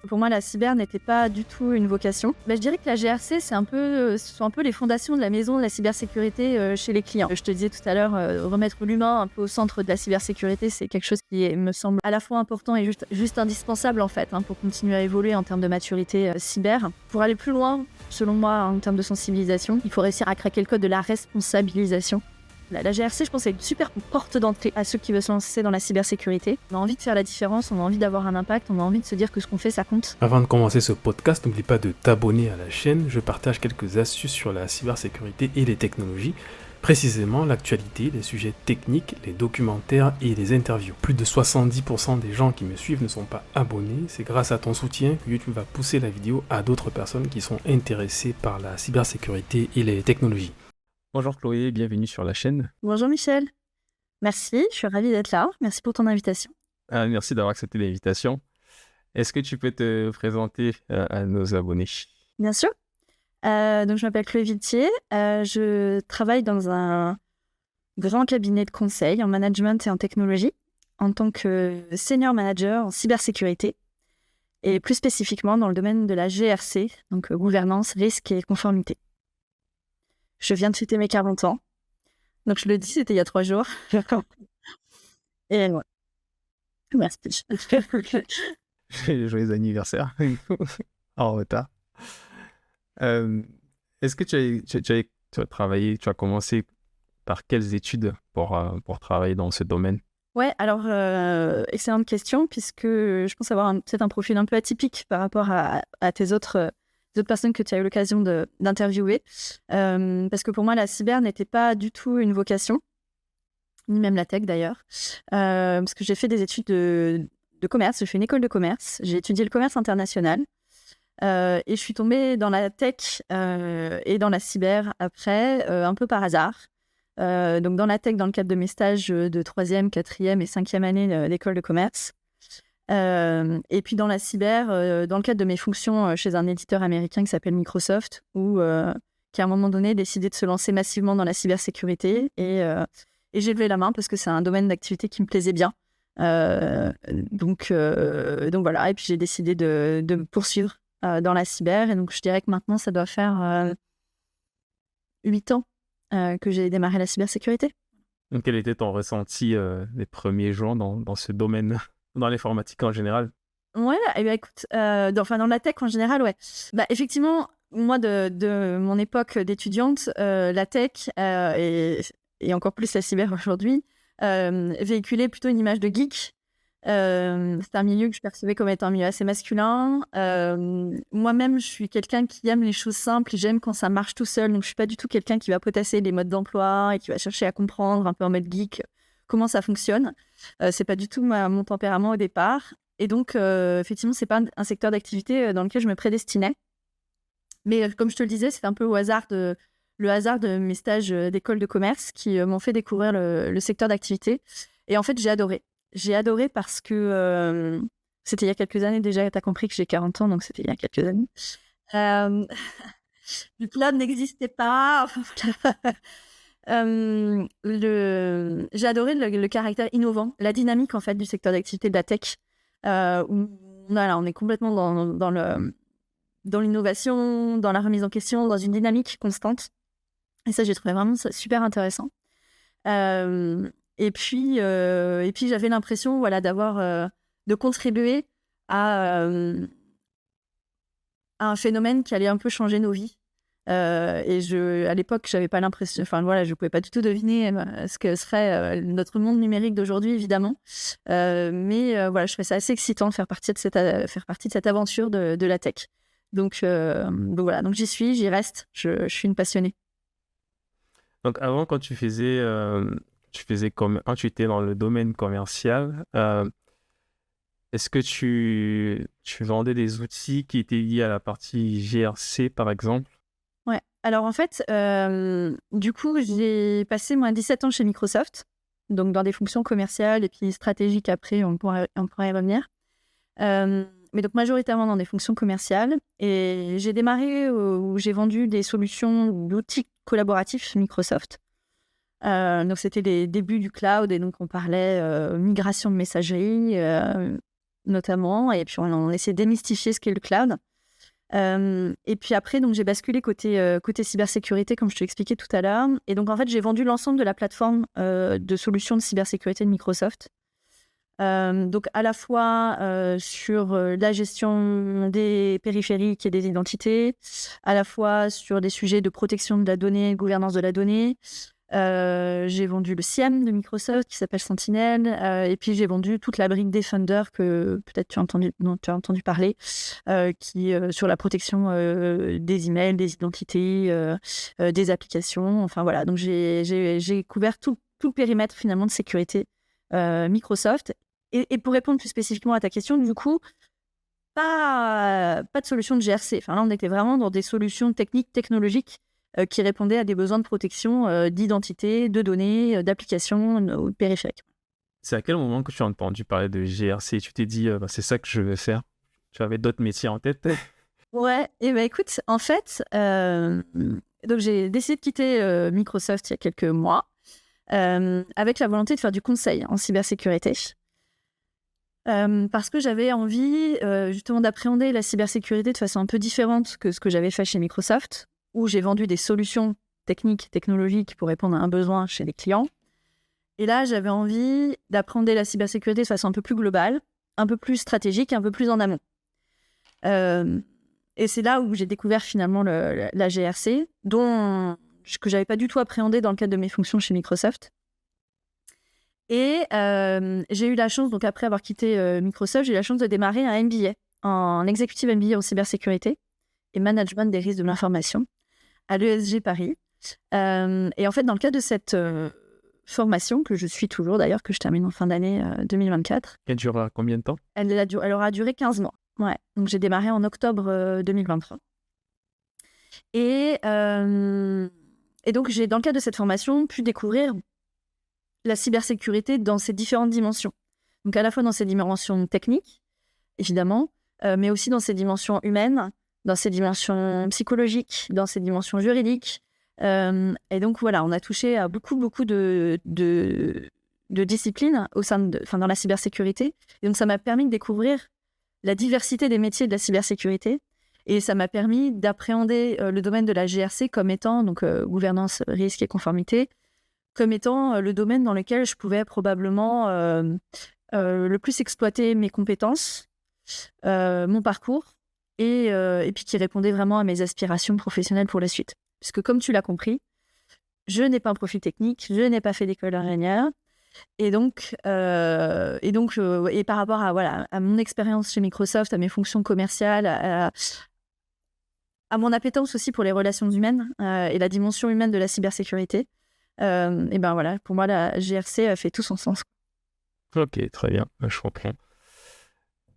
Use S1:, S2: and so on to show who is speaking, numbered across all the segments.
S1: Pour moi, la cyber n'était pas du tout une vocation. Je dirais que la GRC, ce sont un peu les fondations de la maison de la cybersécurité chez les clients. Je te disais tout à l'heure, remettre l'humain un peu au centre de la cybersécurité, c'est quelque chose qui me semble à la fois important et juste indispensable en fait, pour continuer à évoluer en termes de maturité cyber. Pour aller plus loin, selon moi, en termes de sensibilisation, il faut réussir à craquer le code de la responsabilisation. La GRC, je pense, c'est une super porte d'entrée à ceux qui veulent se lancer dans la cybersécurité. On a envie de faire la différence, on a envie d'avoir un impact, on a envie de se dire que ce qu'on fait, ça compte.
S2: Avant de commencer ce podcast, n'oublie pas de t'abonner à la chaîne. Je partage quelques astuces sur la cybersécurité et les technologies. Précisément l'actualité, les sujets techniques, les documentaires et les interviews. Plus de 70% des gens qui me suivent ne sont pas abonnés. C'est grâce à ton soutien que YouTube va pousser la vidéo à d'autres personnes qui sont intéressées par la cybersécurité et les technologies. Bonjour Chloé, bienvenue sur la chaîne.
S1: Bonjour Michel. Merci, je suis ravie d'être là. Merci pour ton invitation.
S2: Merci d'avoir accepté l'invitation. Est-ce que tu peux te présenter à nos abonnés?
S1: Bien sûr. Donc je m'appelle Chloé Viltier. Je travaille dans un grand cabinet de conseil en management et en technologie en tant que senior manager en cybersécurité et plus spécifiquement dans le domaine de la GRC, donc gouvernance, risque et conformité. Je viens de fêter mes 40 ans. Donc, je le dis, c'était il y a 3 jours. Et ouais. Merci.
S2: Joyeux anniversaire. En retard. Est-ce que tu as travaillé, tu as commencé par quelles études pour travailler dans ce domaine?
S1: Ouais, alors, excellente question, puisque je pense avoir peut-être un profil un peu atypique par rapport à tes autres personnes que tu as eu l'occasion d'interviewer. Parce que pour moi, la cyber n'était pas du tout une vocation, ni même la tech d'ailleurs. Parce que j'ai fait des études de commerce, j'ai fait une école de commerce, j'ai étudié le commerce international. Et je suis tombée dans la tech et dans la cyber après, un peu par hasard. Donc dans la tech, dans le cadre de mes stages de 3e, 4e et 5e année d'école de commerce. Et puis dans la cyber, dans le cadre de mes fonctions chez un éditeur américain qui s'appelle Microsoft, qui à un moment donné a décidé de se lancer massivement dans la cybersécurité. Et j'ai levé la main parce que c'est un domaine d'activité qui me plaisait bien. Donc voilà, et puis j'ai décidé de me poursuivre dans la cyber. Et donc je dirais que maintenant, ça doit faire 8 ans que j'ai démarré la cybersécurité.
S2: Donc, quel était ton ressenti les premiers jours dans ce domaine, dans l'informatique en général?
S1: Ouais, eh bien, écoute, dans la tech en général, ouais. Effectivement, moi, de mon époque d'étudiante, la tech et encore plus la cyber aujourd'hui, véhiculait plutôt une image de geek. C'est un milieu que je percevais comme étant un milieu assez masculin. Moi-même, je suis quelqu'un qui aime les choses simples et j'aime quand ça marche tout seul. Donc, je suis pas du tout quelqu'un qui va potasser les modes d'emploi et qui va chercher à comprendre un peu en mode geek comment ça fonctionne. C'est pas du tout mon tempérament au départ. Et donc, effectivement, c'est pas un secteur d'activité dans lequel je me prédestinais. Mais comme je te le disais, c'est un peu le hasard de mes stages d'école de commerce qui m'ont fait découvrir le secteur d'activité. Et en fait, j'ai adoré. J'ai adoré parce que c'était il y a quelques années déjà. Tu as compris que j'ai 40 ans, donc c'était il y a quelques années. Le cloud n'existait pas. J'ai adoré le caractère innovant, la dynamique en fait du secteur d'activité de la tech. Où on est complètement dans l'innovation, dans la remise en question, dans une dynamique constante. Et ça, j'ai trouvé vraiment ça super intéressant. Et puis j'avais l'impression de contribuer à un phénomène qui allait un peu changer nos vies. À l'époque, j'avais pas l'impression, je pouvais pas du tout deviner ce que serait notre monde numérique d'aujourd'hui, évidemment. Mais je trouvais ça assez excitant de faire partie de cette aventure de la tech. Donc voilà, donc j'y reste, je suis une passionnée.
S2: Donc avant, quand quand tu étais dans le domaine commercial, est-ce que tu vendais des outils qui étaient liés à la partie GRC, par exemple?
S1: Ouais, alors en fait, du coup, j'ai passé 17 ans chez Microsoft, donc dans des fonctions commerciales et puis stratégiques après, on pourra y revenir. Mais donc majoritairement dans des fonctions commerciales. Et j'ai démarré où j'ai vendu des solutions d'outils collaboratifs Microsoft. Donc c'était les débuts du cloud et donc on parlait migration de messagerie, notamment, et puis on essaie de démystifier ce qu'est le cloud. Et puis après, donc, j'ai basculé côté cybersécurité, comme je te l'expliquais tout à l'heure. Et donc, en fait, j'ai vendu l'ensemble de la plateforme de solutions de cybersécurité de Microsoft. Donc, à la fois sur la gestion des périphériques et des identités, à la fois sur des sujets de protection de la donnée, gouvernance de la donnée. J'ai vendu le SIEM de Microsoft qui s'appelle Sentinel, et puis j'ai vendu toute la brique Defender que peut-être dont tu as entendu parler, qui sur la protection des emails, des identités, des applications. Enfin voilà, donc j'ai couvert tout le périmètre finalement de sécurité Microsoft. Et pour répondre plus spécifiquement à ta question, du coup, pas de solution de GRC. Enfin là, on était vraiment dans des solutions techniques, technologiques qui répondaient à des besoins de protection d'identité, de données, d'applications ou de périphériques.
S3: C'est à quel moment que tu as entendu parler de GRC? Tu t'es dit, c'est ça que je veux faire? Tu avais d'autres métiers en tête?
S1: Ouais, et ben écoute, en fait, donc j'ai décidé de quitter Microsoft il y a quelques mois avec la volonté de faire du conseil en cybersécurité. Parce que j'avais envie justement d'appréhender la cybersécurité de façon un peu différente que ce que j'avais fait chez Microsoft, où j'ai vendu des solutions techniques, technologiques pour répondre à un besoin chez les clients. Et là, j'avais envie d'appréhender la cybersécurité de façon un peu plus globale, un peu plus stratégique, un peu plus en amont. Et c'est là où j'ai découvert finalement la GRC, que j'avais pas du tout appréhendé dans le cadre de mes fonctions chez Microsoft. Et j'ai eu la chance, donc après avoir quitté Microsoft, j'ai eu la chance de démarrer un MBA, en executive MBA en cybersécurité et management des risques de l'information à l'ESG Paris. Et en fait, dans le cadre de cette formation, que je suis toujours d'ailleurs, que je termine en fin d'année 2024.
S3: Elle durera combien de temps?
S1: Elle aura duré 15 mois. Ouais. Donc j'ai démarré en octobre 2023. Et donc j'ai, dans le cadre de cette formation, pu découvrir la cybersécurité dans ses différentes dimensions. Donc à la fois dans ses dimensions techniques, évidemment, mais aussi dans ses dimensions humaines, dans ses dimensions psychologiques, dans ses dimensions juridiques. Et donc voilà, on a touché à beaucoup de disciplines dans la cybersécurité. Et donc ça m'a permis de découvrir la diversité des métiers de la cybersécurité. Et ça m'a permis d'appréhender le domaine de la GRC comme étant, donc gouvernance, risque et conformité, comme étant le domaine dans lequel je pouvais probablement le plus exploiter mes compétences, mon parcours, et puis qui répondait vraiment à mes aspirations professionnelles pour la suite. Puisque comme tu l'as compris, je n'ai pas un profil technique, je n'ai pas fait d'école d'ingénieur, et par rapport à mon expérience chez Microsoft, à mes fonctions commerciales, à mon appétence aussi pour les relations humaines et la dimension humaine de la cybersécurité, et ben voilà, pour moi, la GRC a fait tout son sens.
S3: Ok, très bien, je comprends.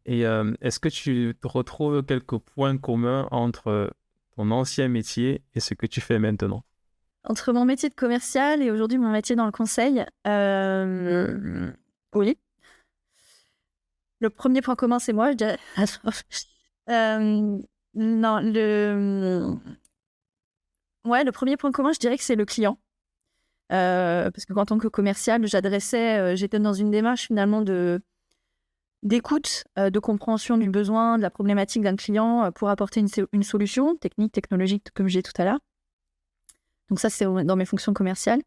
S3: Et est-ce que tu te retrouves quelques points communs entre ton ancien métier et ce que tu fais maintenant?
S1: Entre mon métier de commercial et aujourd'hui mon métier dans le conseil, oui. Le premier point commun, c'est moi, je dirais. Non, le premier point commun, je dirais que c'est le client. Parce que en tant que commercial, j'étais dans une démarche finalement d'écoute, de compréhension du besoin, de la problématique d'un client pour apporter une solution technique, technologique, comme je disais tout à l'heure. Donc ça, c'est dans mes fonctions commerciales.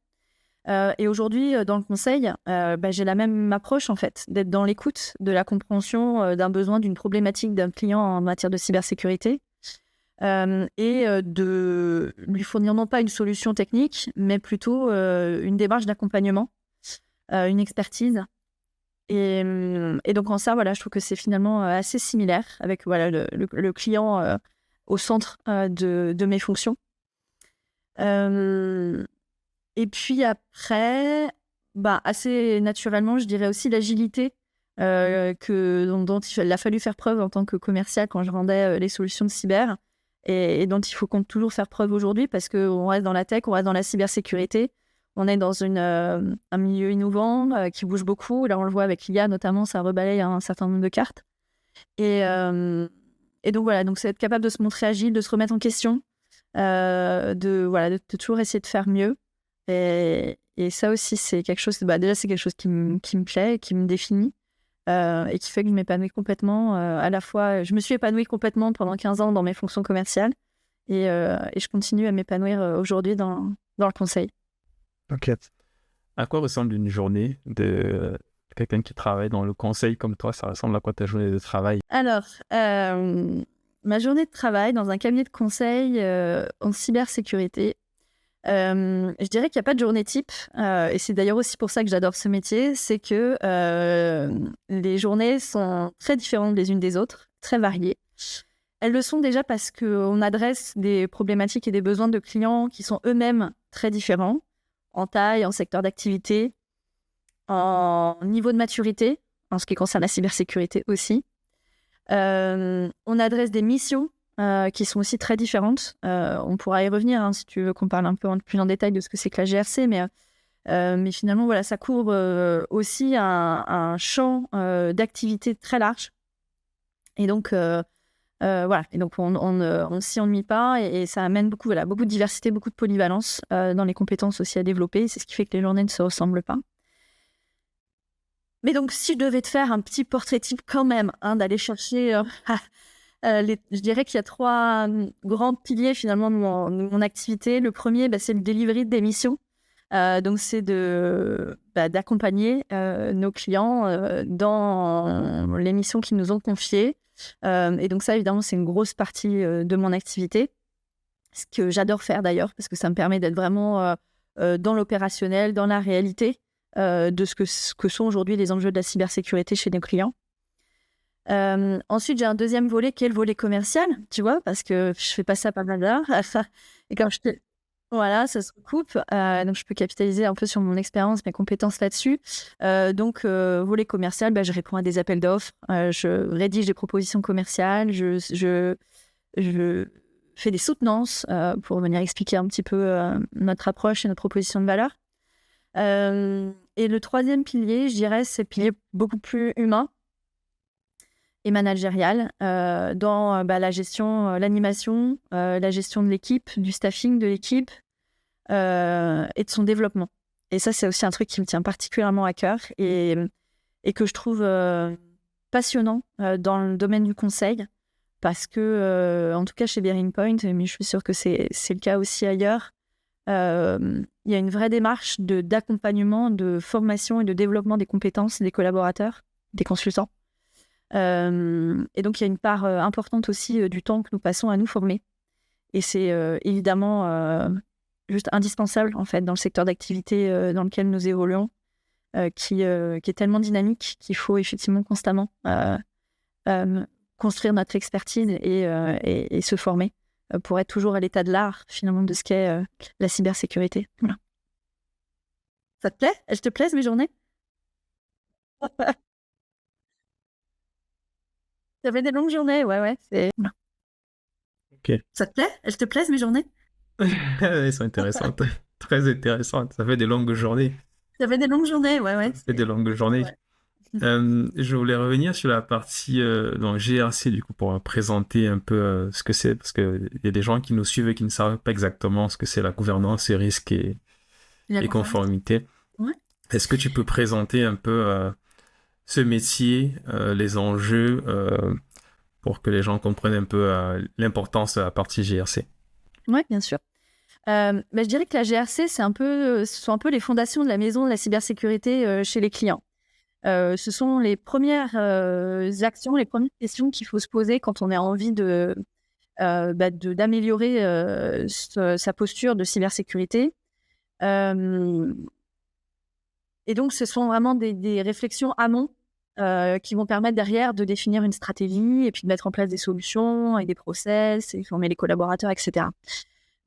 S1: Et aujourd'hui, dans le conseil, j'ai la même approche, en fait, d'être dans l'écoute, de la compréhension d'un besoin, d'une problématique d'un client en matière de cybersécurité, et de lui fournir non pas une solution technique, mais plutôt une démarche d'accompagnement, une expertise. Et donc en ça, voilà, je trouve que c'est finalement assez similaire avec le client au centre de mes fonctions. Et puis après, assez naturellement, je dirais aussi l'agilité dont il a fallu faire preuve en tant que commercial quand je vendais les solutions de cyber, et dont il faut toujours faire preuve aujourd'hui, parce qu'on reste dans la tech, on reste dans la cybersécurité, on est dans un milieu innovant qui bouge beaucoup. Là, on le voit avec l'IA notamment, ça rebalaye un certain nombre de cartes. Et donc voilà, donc c'est être capable de se montrer agile, de se remettre en question, de toujours essayer de faire mieux. Et ça aussi, c'est quelque chose, déjà c'est quelque chose qui me plaît, qui me définit. et qui fait que je m'épanouis complètement. À la fois, je me suis épanouie complètement pendant 15 ans dans mes fonctions commerciales et je continue à m'épanouir aujourd'hui dans le conseil.
S3: Ok. À quoi ressemble une journée de quelqu'un qui travaille dans le conseil comme toi? Ça ressemble à quoi ta journée de travail?
S1: Alors, ma journée de travail dans un cabinet de conseil en cybersécurité, je dirais qu'il n'y a pas de journée type, et c'est d'ailleurs aussi pour ça que j'adore ce métier, c'est que les journées sont très différentes les unes des autres, très variées. Elles le sont déjà parce qu'on adresse des problématiques et des besoins de clients qui sont eux-mêmes très différents, en taille, en secteur d'activité, en niveau de maturité, en ce qui concerne la cybersécurité aussi. On adresse des missions qui sont aussi très différentes. On pourra y revenir si tu veux qu'on parle un peu plus en détail de ce que c'est que la GRC, mais finalement, voilà, ça couvre aussi un champ d'activité très large. Et donc, voilà. Et donc on ne s'y ennuie pas et ça amène beaucoup de diversité, beaucoup de polyvalence dans les compétences aussi à développer. C'est ce qui fait que les journées ne se ressemblent pas. Mais donc, si je devais te faire un petit portrait type quand même, d'aller chercher... je dirais qu'il y a 3 grands piliers finalement de mon activité. Le premier, c'est le delivery des missions. Donc, c'est d'accompagner nos clients dans les missions qu'ils nous ont confiées. Et donc ça, évidemment, c'est une grosse partie de mon activité. Ce que j'adore faire d'ailleurs, parce que ça me permet d'être vraiment dans l'opérationnel, dans la réalité de ce que sont aujourd'hui les enjeux de la cybersécurité chez nos clients. Ensuite, j'ai un deuxième volet qui est le volet commercial, tu vois, parce que je fais pas ça par hasard. Et comme voilà, ça se recoupe. Donc, je peux capitaliser un peu sur mon expérience, mes compétences là-dessus. Donc, volet commercial, je réponds à des appels d'offres, je rédige des propositions commerciales, je fais des soutenances pour venir expliquer un petit peu notre approche et notre proposition de valeur. Et le troisième pilier, je dirais, c'est le pilier beaucoup plus humain et managérial dans la gestion, l'animation, la gestion de l'équipe, du staffing de l'équipe et de son développement. Et ça, c'est aussi un truc qui me tient particulièrement à cœur et que je trouve passionnant dans le domaine du conseil parce que, en tout cas chez Bearing Point, mais je suis sûre que c'est le cas aussi ailleurs, il y a une vraie démarche d'accompagnement, de formation et de développement des compétences des collaborateurs, des consultants. Et donc, il y a une part importante aussi du temps que nous passons à nous former. Et c'est évidemment juste indispensable, en fait, dans le secteur d'activité dans lequel nous évoluons, qui est tellement dynamique qu'il faut effectivement constamment construire notre expertise et se former pour être toujours à l'état de l'art, finalement, de ce qu'est la cybersécurité. Voilà. Ça te plaît? Elles te plaisent, mes journées? Ça fait des longues journées, ouais. Voilà.
S3: Ok.
S1: Ça te plaît? Elles te plaisent, mes journées?
S3: Elles sont intéressantes. Très intéressantes. Ça fait des longues journées.
S1: Ça fait des longues journées, ouais.
S3: Ça fait des longues journées.
S1: Ouais.
S3: Je voulais revenir sur la partie dans GRC, du coup, pour présenter un peu ce que c'est, parce qu'il y a des gens qui nous suivent et qui ne savent pas exactement ce que c'est la gouvernance, les risques et conformité.
S1: Ouais.
S3: Est-ce que tu peux présenter un peu ce métier, les enjeux, pour que les gens comprennent un peu l'importance de la partie GRC?
S1: Oui, bien sûr. Je dirais que la GRC, ce sont un peu les fondations de la maison de la cybersécurité chez les clients. Ce sont les premières actions, les premières questions qu'il faut se poser quand on a envie d'améliorer sa posture de cybersécurité. Et donc, ce sont vraiment des réflexions amont qui vont permettre derrière de définir une stratégie et puis de mettre en place des solutions et des process et former les collaborateurs, etc.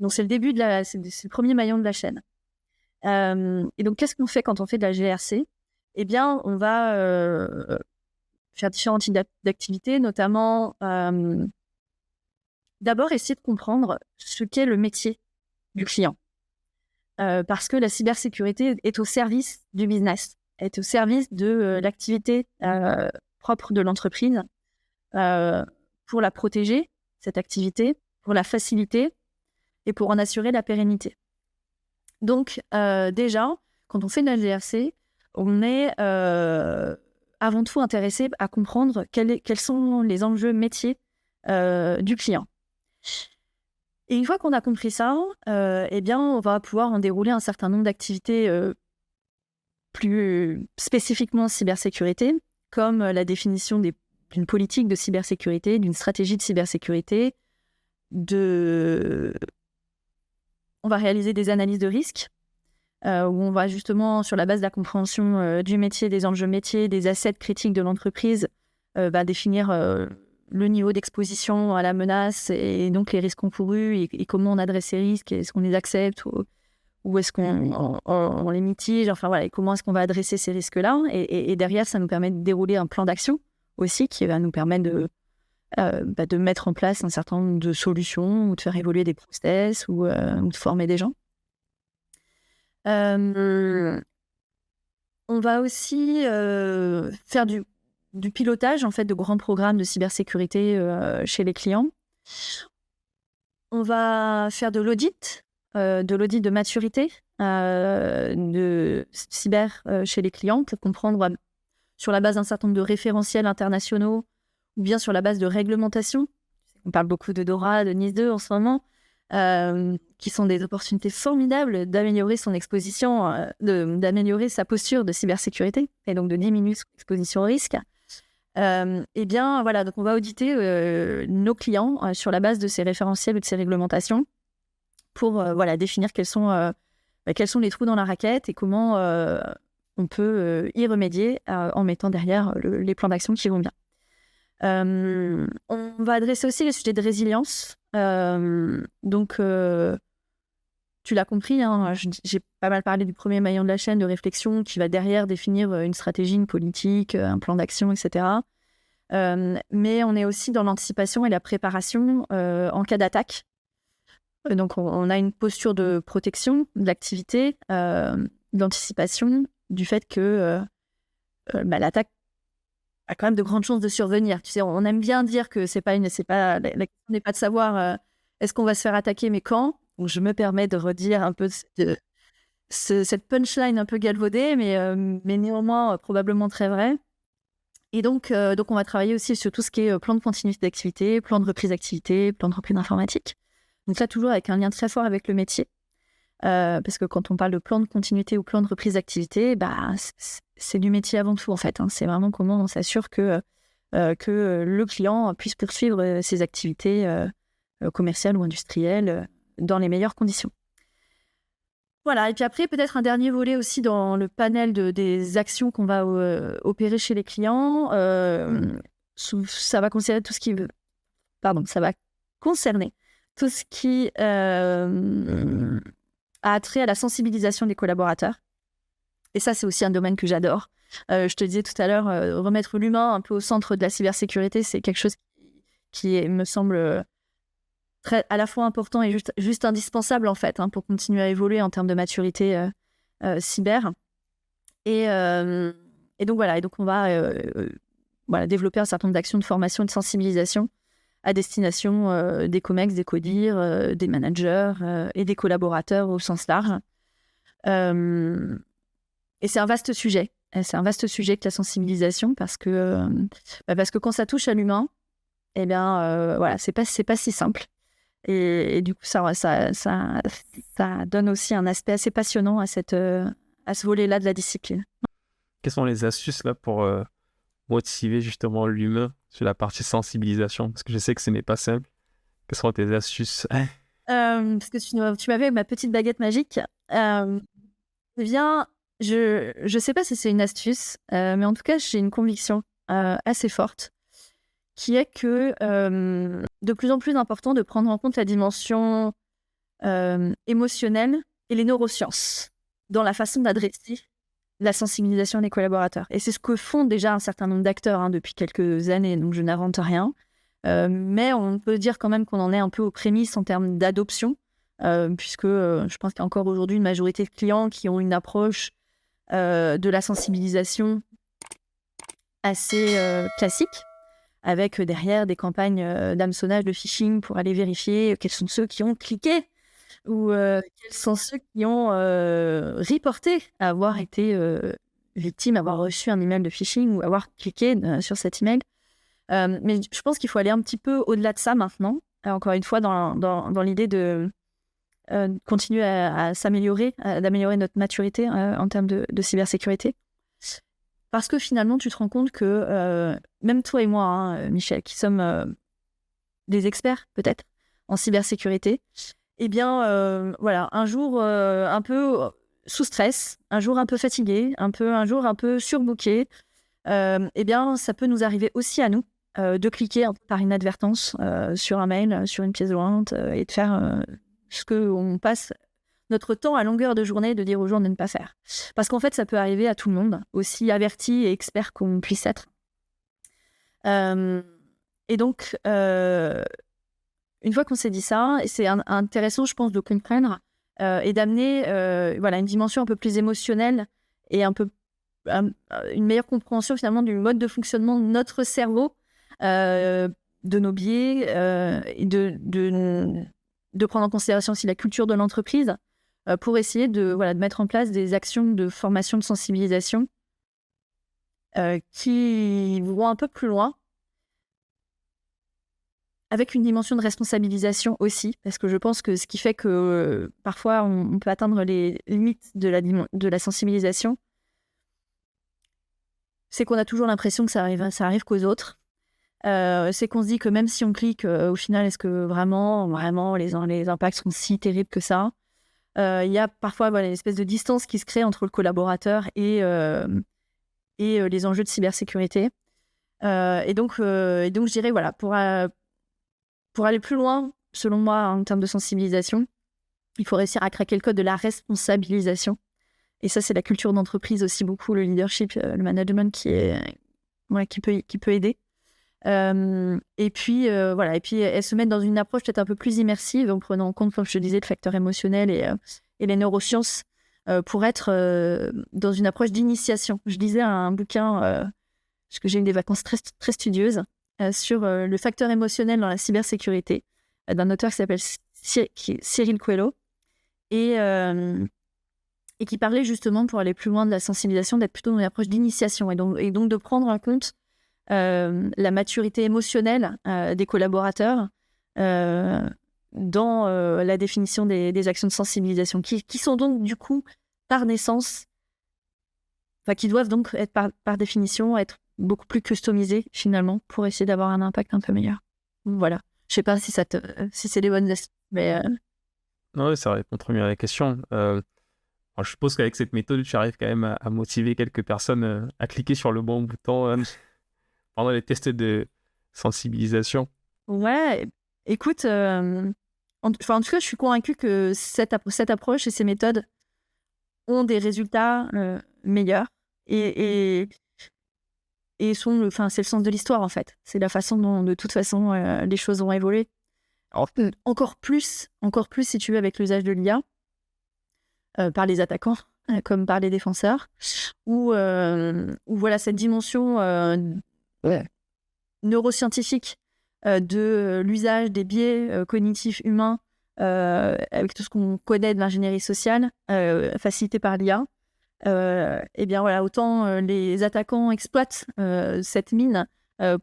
S1: Donc, c'est le début c'est le premier maillon de la chaîne. Et donc, qu'est-ce qu'on fait quand on fait de la GRC? Eh bien, on va faire différents types d'activités, notamment d'abord essayer de comprendre ce qu'est le métier du client. Parce que la cybersécurité est au service du business, est au service de l'activité propre de l'entreprise pour la protéger, cette activité, pour la faciliter et pour en assurer la pérennité. Donc, déjà, quand on fait de la GRC, on est avant tout intéressé à comprendre quels sont les enjeux métiers du client. Et une fois qu'on a compris ça, eh bien, on va pouvoir en dérouler un certain nombre d'activités plus spécifiquement cybersécurité, comme la définition d'une politique de cybersécurité, d'une stratégie de cybersécurité. On va réaliser des analyses de risque, où on va justement, sur la base de la compréhension du métier, des enjeux métiers, des assets critiques de l'entreprise, définir le niveau d'exposition à la menace et donc les risques encourus et comment on adresse ces risques, est-ce qu'on les accepte ou est-ce qu'on les mitige, enfin voilà, et comment est-ce qu'on va adresser ces risques-là. Et derrière, ça nous permet de dérouler un plan d'action aussi qui va nous permettre de mettre en place un certain nombre de solutions ou de faire évoluer des process ou de former des gens. On va aussi faire du pilotage en fait de grands programmes de cybersécurité chez les clients. On va faire de l'audit de maturité de cyber chez les clients pour comprendre sur la base d'un certain nombre de référentiels internationaux ou bien sur la base de réglementation. On parle beaucoup de DORA, de NIS2 en ce moment, qui sont des opportunités formidables d'améliorer son exposition, d'améliorer sa posture de cybersécurité et donc de diminuer son exposition au risque. Eh bien, voilà, donc on va auditer nos clients sur la base de ces référentiels ou de ces réglementations pour définir quels sont les trous dans la raquette et comment on peut y remédier en mettant derrière les plans d'action qui vont bien. On va adresser aussi le sujet de résilience. Donc, tu l'as compris, hein, j'ai pas mal parlé du premier maillon de la chaîne de réflexion qui va derrière définir une stratégie, une politique, un plan d'action, etc. Mais on est aussi dans l'anticipation et la préparation en cas d'attaque. Donc, on a une posture de protection de l'activité, d'anticipation du fait que l'attaque a quand même de grandes chances de survenir. Tu sais, on aime bien dire que la question n'est pas de savoir est-ce qu'on va se faire attaquer, mais quand. Donc, je me permets de redire un peu cette punchline un peu galvaudée, mais néanmoins probablement très vraie. Et donc, on va travailler aussi sur tout ce qui est plan de continuité d'activité, plan de reprise d'activité, plan de reprise informatique. Donc là, toujours avec un lien très fort avec le métier. Parce que quand on parle de plan de continuité ou plan de reprise d'activité, c'est du métier avant tout, en fait. Hein. C'est vraiment comment on s'assure que le client puisse poursuivre ses activités commerciales ou industrielles dans les meilleures conditions. Voilà, et puis après, peut-être un dernier volet aussi dans le panel des actions qu'on va opérer chez les clients. Ça va concerner tout ce qui... ça va concerner tout ce qui a trait à la sensibilisation des collaborateurs. Et ça, c'est aussi un domaine que j'adore. Je te disais tout à l'heure, remettre l'humain un peu au centre de la cybersécurité, c'est quelque chose qui me semble à la fois important et juste indispensable, en fait, hein, pour continuer à évoluer en termes de maturité cyber. Et donc, voilà. Et donc, on va développer un certain nombre d'actions de formation et de sensibilisation à destination des COMEX, des CODIR, des managers et des collaborateurs au sens large. Et c'est un vaste sujet. C'est un vaste sujet que la sensibilisation parce que quand ça touche à l'humain, eh bien, c'est pas si simple. Et du coup, ça donne aussi un aspect assez passionnant à ce volet-là de la discipline.
S3: Quelles sont les astuces là pour motiver justement l'humain sur la partie sensibilisation? Parce que je sais que ce n'est pas simple. Quelles sont tes astuces?
S1: Parce que tu m'avais avec ma petite baguette magique. Eh bien, je sais pas si c'est une astuce, mais en tout cas, j'ai une conviction assez forte qui est que de plus en plus important de prendre en compte la dimension émotionnelle et les neurosciences dans la façon d'adresser la sensibilisation des collaborateurs. Et c'est ce que font déjà un certain nombre d'acteurs depuis quelques années, donc je n'invente rien. Mais on peut dire quand même qu'on en est un peu aux prémices en termes d'adoption, puisque je pense qu'il y a encore aujourd'hui une majorité de clients qui ont une approche de la sensibilisation assez classique, avec derrière des campagnes d'hameçonnage, de phishing pour aller vérifier quels sont ceux qui ont cliqué ou quels sont ceux qui ont reporté avoir été victime, avoir reçu un email de phishing ou avoir cliqué sur cet email. Mais je pense qu'il faut aller un petit peu au-delà de ça maintenant. Encore une fois, dans l'idée de continuer à s'améliorer, d'améliorer notre maturité en termes de cybersécurité. Parce que finalement, tu te rends compte que même toi et moi, Michel, qui sommes des experts peut-être en cybersécurité, eh bien, voilà, un jour un peu sous stress, un jour un peu fatigué, un jour un peu surbooké, eh bien, ça peut nous arriver aussi à nous de cliquer un peu par inadvertance sur un mail, sur une pièce jointe et de faire ce qu'on passe notre temps à longueur de journée de dire aux gens de ne pas faire. Parce qu'en fait, ça peut arriver à tout le monde, aussi averti et expert qu'on puisse être. Et donc, une fois qu'on s'est dit ça, et c'est intéressant, je pense, de comprendre et d'amener voilà, une dimension un peu plus émotionnelle et un peu une meilleure compréhension finalement du mode de fonctionnement de notre cerveau, de nos biais, et de prendre en considération aussi la culture de l'entreprise pour essayer de mettre en place des actions de formation, de sensibilisation qui vont un peu plus loin, avec une dimension de responsabilisation aussi, parce que je pense que ce qui fait que parfois on peut atteindre les limites de la sensibilisation, c'est qu'on a toujours l'impression que ça arrive qu'aux autres. C'est qu'on se dit que même si on clique, au final, est-ce que vraiment les impacts sont si terribles que ça ? Il y a parfois une espèce de distance qui se crée entre le collaborateur et les enjeux de cybersécurité. Et donc, je dirais, voilà, pour aller plus loin, selon moi, en termes de sensibilisation, il faut réussir à craquer le code de la responsabilisation. Et ça, c'est la culture d'entreprise aussi beaucoup, le leadership, le management qui peut aider. Et puis elle se met dans une approche peut-être un peu plus immersive en prenant en compte, comme je te disais, le facteur émotionnel et les neurosciences pour être dans une approche d'initiation. Je lisais un bouquin, parce que j'ai eu des vacances très, très studieuses, sur le facteur émotionnel dans la cybersécurité, d'un auteur qui s'appelle Cyril Coelho, et qui parlait justement, pour aller plus loin de la sensibilisation, d'être plutôt dans une approche d'initiation et donc de prendre en compte la maturité émotionnelle des collaborateurs dans la définition des actions de sensibilisation, qui sont donc du coup par naissance, qui doivent donc être par définition être beaucoup plus customisées finalement pour essayer d'avoir un impact un peu meilleur. Voilà. Je sais pas si c'est les bonnes mais
S3: Non, ça répond très bien à la question. Je suppose qu'avec cette méthode, tu arrives quand même à motiver quelques personnes à cliquer sur le bon bouton pendant les tests de sensibilisation.
S1: Ouais, écoute, en tout cas, je suis convaincue que cette approche et ces méthodes ont des résultats meilleurs et sont, c'est le sens de l'histoire en fait. C'est la façon dont, de toute façon, les choses ont évolué. Encore plus si tu veux avec l'usage de l'IA par les attaquants comme par les défenseurs, où voilà cette dimension neuroscientifique de l'usage des biais cognitifs humains avec tout ce qu'on connaît de l'ingénierie sociale facilitée par l'IA. Et bien voilà, autant les attaquants exploitent cette mine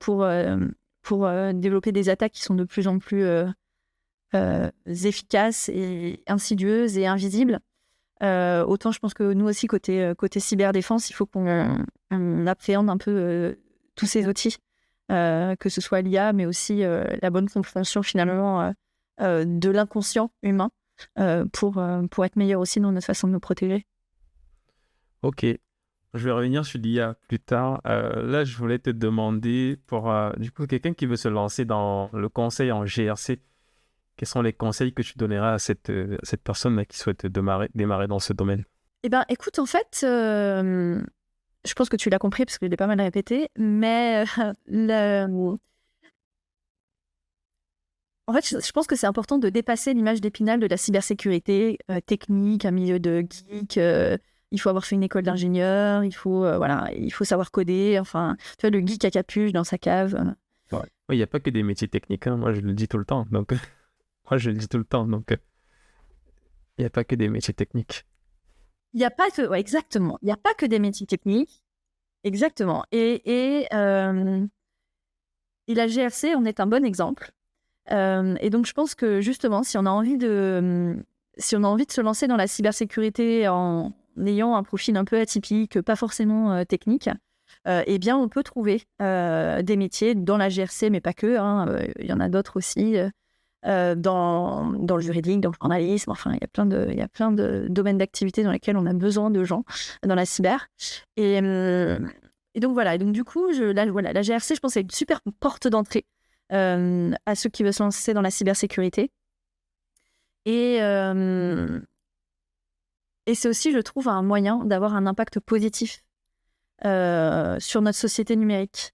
S1: pour développer des attaques qui sont de plus en plus efficaces et insidieuses et invisibles. Autant je pense que nous aussi, côté cyberdéfense, il faut qu'on appréhende un peu tous ces outils, que ce soit l'IA, mais aussi la bonne compréhension finalement de l'inconscient humain pour être meilleur aussi dans notre façon de nous protéger.
S3: Ok, je vais revenir sur l'IA plus tard. Là, je voulais te demander, pour du coup, quelqu'un qui veut se lancer dans le conseil en GRC, quels sont les conseils que tu donneras à cette personne qui souhaite démarrer dans ce domaine?
S1: Eh bien, écoute, en fait, je pense que tu l'as compris parce que je l'ai pas mal répété, mais en fait, je pense que c'est important de dépasser l'image d'Épinal de la cybersécurité technique, un milieu de geek. Il faut avoir fait une école d'ingénieur, il faut savoir coder. Enfin, tu vois, le geek à capuche dans sa cave.
S3: Ouais. Il n'y a pas que des métiers techniques, hein. Moi, je le dis tout le temps. Donc, il n'y a pas que des métiers techniques.
S1: Il n'y a pas que, ouais, exactement. Il n'y a pas que des métiers techniques. Exactement. Et la GRC en est un bon exemple. Et donc, je pense que justement, si on a envie de se lancer dans la cybersécurité en ayant un profil un peu atypique, pas forcément technique, eh bien, on peut trouver des métiers dans la GRC, mais pas que. Il y en a d'autres aussi. Dans le juridique, dans le journalisme, enfin, il y a plein de domaines d'activité dans lesquels on a besoin de gens dans la cyber. Et donc voilà, et donc du coup, la GRC, je pense, c'est une super porte d'entrée à ceux qui veulent se lancer dans la cybersécurité. Et c'est aussi, je trouve, un moyen d'avoir un impact positif sur notre société numérique.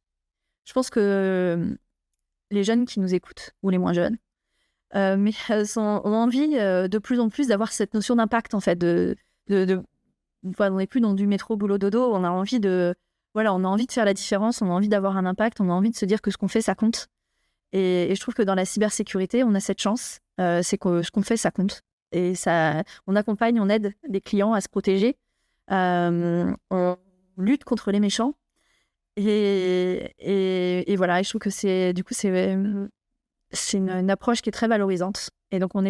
S1: Je pense que les jeunes qui nous écoutent, ou les moins jeunes, mais ont envie de plus en plus d'avoir cette notion d'impact, en fait. On n'est plus dans du métro, boulot, dodo. On a envie de faire la différence, on a envie d'avoir un impact, on a envie de se dire que ce qu'on fait, ça compte. Et je trouve que dans la cybersécurité, on a cette chance, c'est que ce qu'on fait, ça compte. Et ça, on accompagne, on aide des clients à se protéger. On lutte contre les méchants. Et voilà, et je trouve que c'est une approche qui est très valorisante. Et donc, on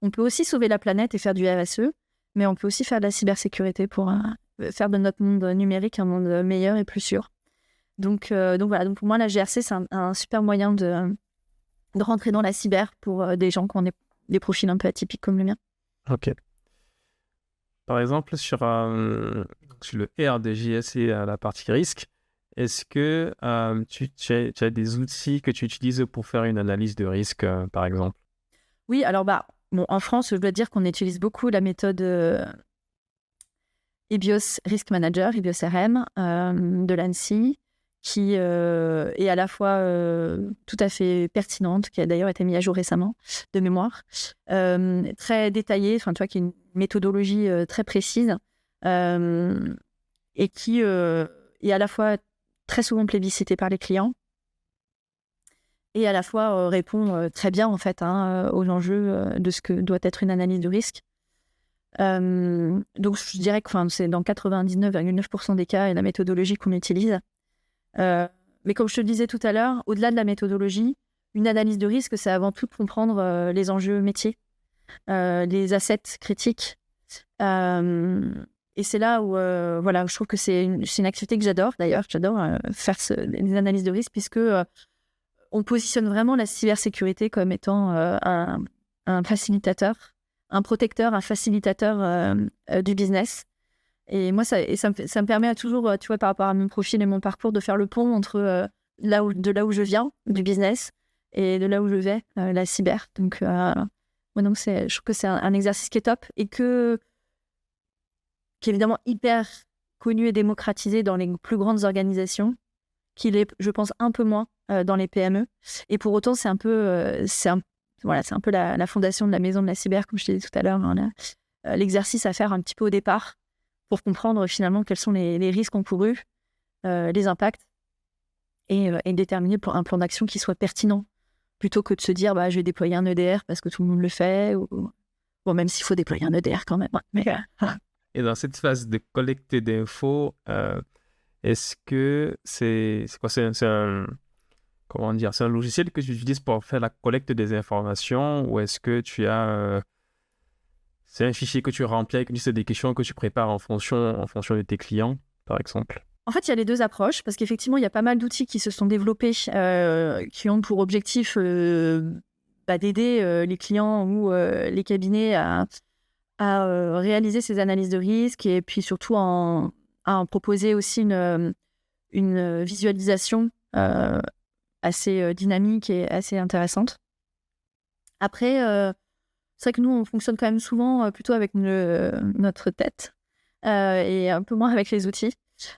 S1: peut aussi sauver la planète et faire du RSE, mais on peut aussi faire de la cybersécurité pour faire de notre monde numérique un monde meilleur et plus sûr. Donc voilà, donc pour moi, la GRC, c'est un super moyen de rentrer dans la cyber pour des gens qui ont des profils un peu atypiques comme le mien.
S3: Ok. Par exemple, sur le R de GRC à la partie risque, est-ce que tu as des outils que tu utilises pour faire une analyse de risque, par exemple?
S1: Oui, alors en France, je dois dire qu'on utilise beaucoup la méthode EBIOS Risk Manager, EBIOS RM, de l'ANSSI, qui est à la fois tout à fait pertinente, qui a d'ailleurs été mise à jour récemment, de mémoire, très détaillée, enfin, tu vois, qui est une méthodologie très précise, et qui est à la fois très souvent plébiscitée par les clients, et à la fois répond très bien, en fait, aux enjeux de ce que doit être une analyse de risque. Donc, je dirais que c'est dans 99,9% des cas et la méthodologie qu'on utilise. Mais comme je te le disais tout à l'heure, au-delà de la méthodologie, une analyse de risque, c'est avant tout de comprendre les enjeux métiers, les assets critiques. Et c'est là où je trouve que c'est une activité que j'adore, d'ailleurs. J'adore faire les analyses de risque, puisque on positionne vraiment la cybersécurité comme étant un facilitateur, un protecteur, un facilitateur du business. Et moi, ça me permet à toujours, tu vois, par rapport à mon profil et mon parcours, de faire le pont entre de là où je viens, du business, et de là où je vais, la cyber. Donc, donc je trouve que c'est un exercice qui est top et qui est évidemment hyper connu et démocratisé dans les plus grandes organisations, qu'il est, je pense, un peu moins dans les PME. Et pour autant, c'est un peu la fondation de la maison de la cyber, comme je t'ai dit tout à l'heure. L'exercice à faire un petit peu au départ, pour comprendre finalement quels sont les risques encourus, les impacts, et déterminer un plan d'action qui soit pertinent, plutôt que de se dire je vais déployer un EDR parce que tout le monde le fait, bon, même s'il faut déployer un EDR quand même. Mais,
S3: Et dans cette phase de collecte d'infos, est-ce que c'est quoi? C'est un logiciel que tu utilises pour faire la collecte des informations, ou est-ce que tu as c'est un fichier que tu remplis avec une liste des questions que tu prépares en fonction de tes clients, par exemple?
S1: En fait, il y a les deux approches, parce qu'effectivement, il y a pas mal d'outils qui se sont développés, qui ont pour objectif d'aider les clients ou les cabinets à réaliser ces analyses de risque, et puis surtout à en proposer aussi une visualisation assez dynamique et assez intéressante. Après, c'est vrai que nous, on fonctionne quand même souvent plutôt avec notre tête et un peu moins avec les outils.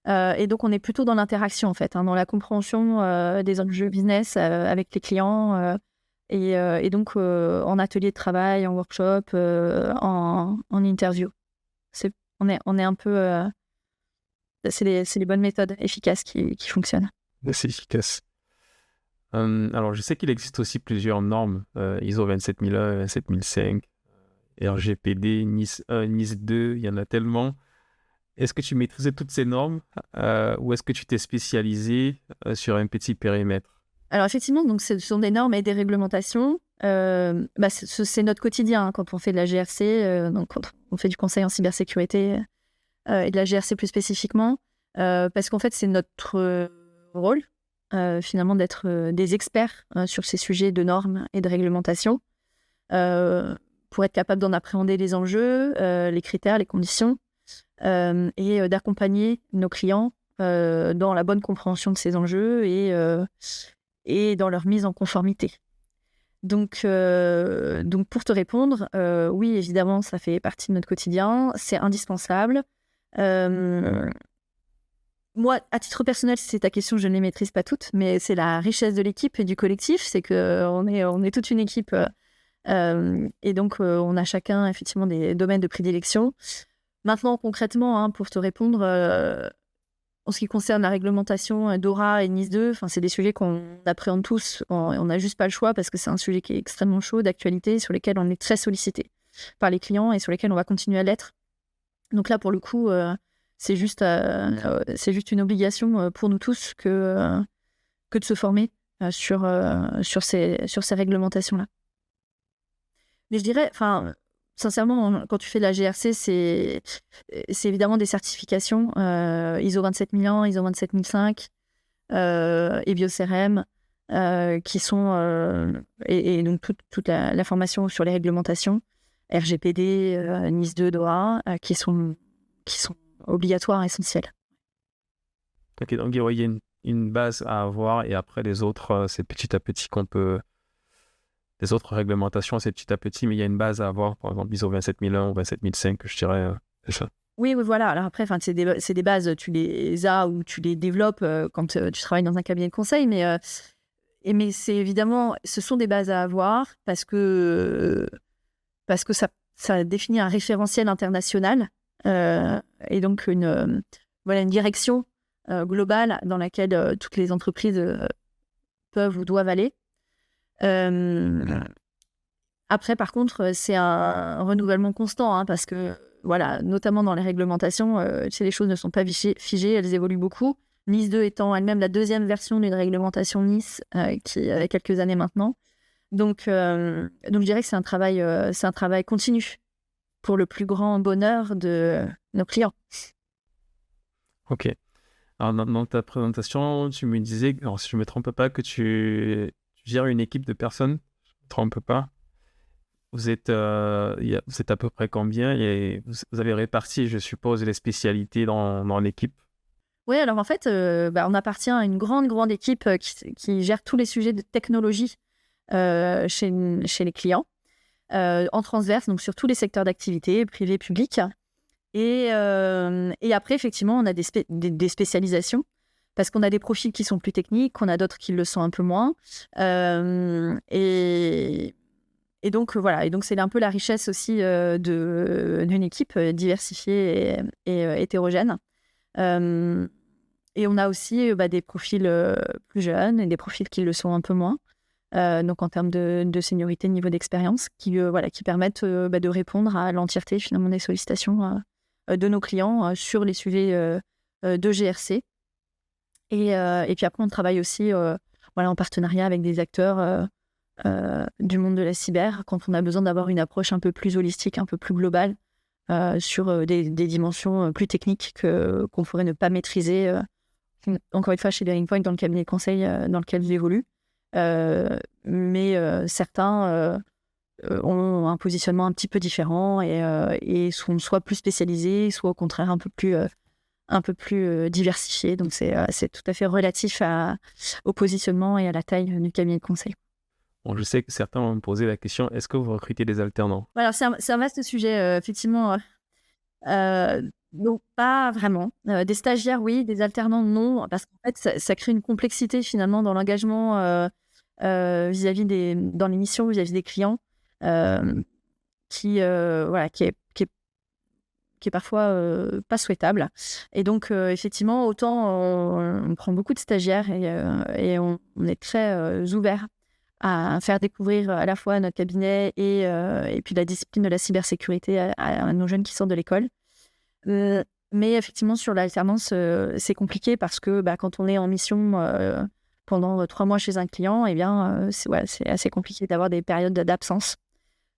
S1: Et donc, on est plutôt dans l'interaction, en fait, dans la compréhension des enjeux business avec les clients, et donc en atelier de travail, en workshop, en interview. On est un peu... c'est les bonnes méthodes efficaces qui fonctionnent.
S3: C'est efficace. Alors, je sais qu'il existe aussi plusieurs normes, ISO 27001, 27005. RGPD, NIS 1, NIS 2, il y en a tellement. Est-ce que tu maîtrisais toutes ces normes ou est-ce que tu t'es spécialisé sur un petit périmètre?
S1: Alors effectivement, donc ce sont des normes et des réglementations. C'est notre quotidien, hein, quand on fait de la GRC, donc quand on fait du conseil en cybersécurité et de la GRC plus spécifiquement, parce qu'en fait c'est notre rôle finalement d'être des experts sur ces sujets de normes et de réglementation, pour être capable d'en appréhender les enjeux, les critères, les conditions, et d'accompagner nos clients dans la bonne compréhension de ces enjeux et dans leur mise en conformité. Donc pour te répondre, oui, évidemment, ça fait partie de notre quotidien, c'est indispensable. Moi, à titre personnel, si c'est ta question, je ne les maîtrise pas toutes, mais c'est la richesse de l'équipe et du collectif, c'est qu'on est toute une équipe, et donc on a chacun effectivement des domaines de prédilection. Maintenant, concrètement, hein, pour te répondre, en ce qui concerne la réglementation DORA et NIS 2, c'est des sujets qu'on appréhende tous. On n'a juste pas le choix parce que c'est un sujet qui est extrêmement chaud, d'actualité, sur lesquels on est très sollicité par les clients et sur lesquels on va continuer à l'être. Donc là, pour le coup, c'est juste une obligation pour nous tous que de se former sur ces réglementations-là. Mais je dirais, sincèrement, quand tu fais de la GRC, c'est évidemment des certifications ISO 27001, ISO 27005 et BioCRM qui sont et donc toute la formation sur les réglementations RGPD, NIS 2, DORA qui sont obligatoires, essentielles.
S3: Ok, donc il y a une base à avoir et après les autres, c'est petit à petit qu'on peut. Les autres réglementations, c'est petit à petit, mais il y a une base à avoir, par exemple ISO 27001 ou 27005, je dirais. C'est ça.
S1: Oui, voilà. Alors après, c'est des bases, tu les as ou tu les développes quand tu travailles dans un cabinet de conseil, mais c'est évidemment, ce sont des bases à avoir parce que ça définit un référentiel international et donc une direction globale dans laquelle toutes les entreprises peuvent ou doivent aller. Après, par contre, c'est un renouvellement constant, hein, parce que, voilà, notamment dans les réglementations, les choses ne sont pas figées, elles évoluent beaucoup. NIS 2 étant elle-même la deuxième version d'une réglementation NIS qui a quelques années maintenant. Donc je dirais que c'est un travail continu pour le plus grand bonheur de nos clients.
S3: Ok. Alors, dans ta présentation, tu me disais, alors, si je ne me trompe pas, que tu gères une équipe de personnes. Je ne me trompe pas. Vous êtes à peu près combien et vous avez réparti, je suppose, les spécialités dans l'équipe?
S1: Oui, alors en fait, on appartient à une grande équipe qui gère tous les sujets de technologie chez les clients, en transverse, donc sur tous les secteurs d'activité, privé, public. Et après, effectivement, on a des spécialisations, parce qu'on a des profils qui sont plus techniques, on a d'autres qui le sont un peu moins. Et donc, voilà. Et donc, c'est un peu la richesse aussi d'une équipe diversifiée et hétérogène. Et on a aussi des profils plus jeunes et des profils qui le sont un peu moins. Donc, en termes de seniorité, de niveau d'expérience, qui permettent de répondre à l'entièreté, finalement, des sollicitations de nos clients sur les sujets de GRC. Et puis après, on travaille aussi en partenariat avec des acteurs du monde de la cyber, quand on a besoin d'avoir une approche un peu plus holistique, un peu plus globale, sur des dimensions plus techniques qu'on pourrait ne pas maîtriser. Encore une fois, chez Bearing Point, dans le cabinet de conseil dans lequel j'évolue. Mais certains ont un positionnement un petit peu différent et sont soit plus spécialisés, soit au contraire un peu plus diversifiés. Donc c'est tout à fait relatif au positionnement et à la taille du cabinet de conseil.
S3: Bon, je sais que certains vont me poser la question, est-ce que vous recrutez des alternants?
S1: Voilà, c'est un vaste sujet, effectivement. Donc, pas vraiment. Des stagiaires, oui. Des alternants, non. Parce qu'en fait, ça crée une complexité, finalement, dans l'engagement vis-à-vis dans les missions, vis-à-vis des clients, qui est parfois pas souhaitable. Et donc, effectivement, autant on prend beaucoup de stagiaires et on est très ouvert à faire découvrir à la fois notre cabinet et puis la discipline de la cybersécurité à nos jeunes qui sortent de l'école. Mais effectivement, sur l'alternance, c'est compliqué parce que quand on est en mission pendant 3 mois chez un client, eh bien, c'est assez compliqué d'avoir des périodes d'absence.